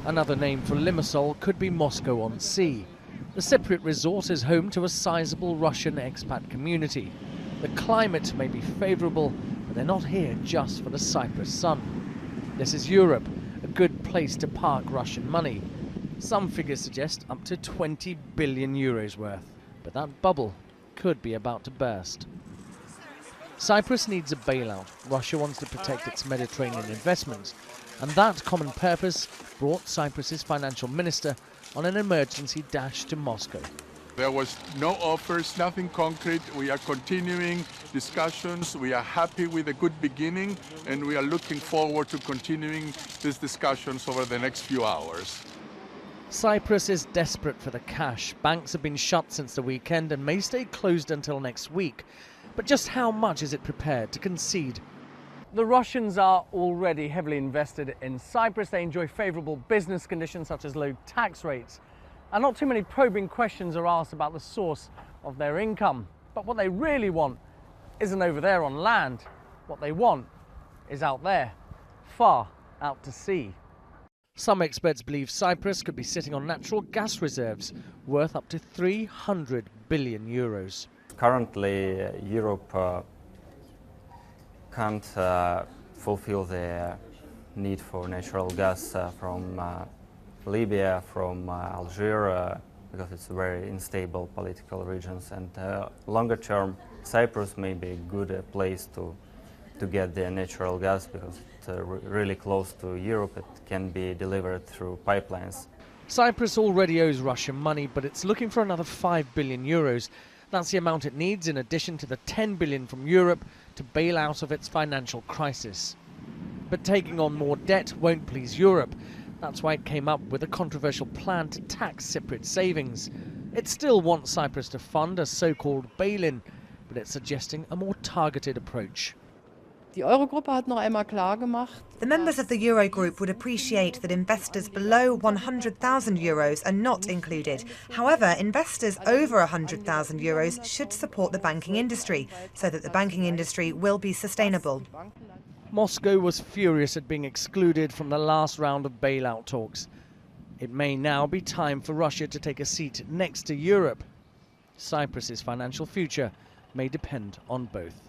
Another name for Limassol could be Moscow-on-Sea. The Cypriot resort is home to a sizable Russian expat community. The climate may be favourable, but they're not here just for the Cyprus sun. This is Europe, a good place to park Russian money. Some figures suggest up to 20 billion euros worth. But that bubble could be about to burst. Cyprus needs a bailout. Russia wants to protect its Mediterranean investments. And that common purpose brought Cyprus's financial minister on an emergency dash to Moscow. There was no offers, nothing concrete. We are continuing discussions. We are happy with a good beginning, and we are looking forward to continuing these discussions over the next few hours. Cyprus is desperate for the cash. Banks have been shut since the weekend and may stay closed until next week. But just how much is it prepared to concede? The Russians are already heavily invested in Cyprus. They enjoy favourable business conditions such as low tax rates. And not too many probing questions are asked about the source of their income. But what they really want isn't over there on land. What they want is out there, far out to sea. Some experts believe Cyprus could be sitting on natural gas reserves worth up to 300 billion euros. Currently, Europe can't fulfill the need for natural gas from Libya, from Algeria, because it's very unstable political regions. And longer term, Cyprus may be a good place to get the natural gas because it's really close to Europe. It can be delivered through pipelines. Cyprus already owes Russia money, but it's looking for another 5 billion euros. That's the amount it needs in addition to the 10 billion from Europe to bail out of its financial crisis. But taking on more debt won't please Europe. That's why it came up with a controversial plan to tax Cypriot savings. It still wants Cyprus to fund a so-called bail-in, but it's suggesting a more targeted approach. The members of the Eurogroup would appreciate that investors below 100,000 euros are not included. However, investors over 100,000 euros should support the banking industry, so that the banking industry will be sustainable. Moscow was furious at being excluded from the last round of bailout talks. It may now be time for Russia to take a seat next to Europe. Cyprus's financial future may depend on both.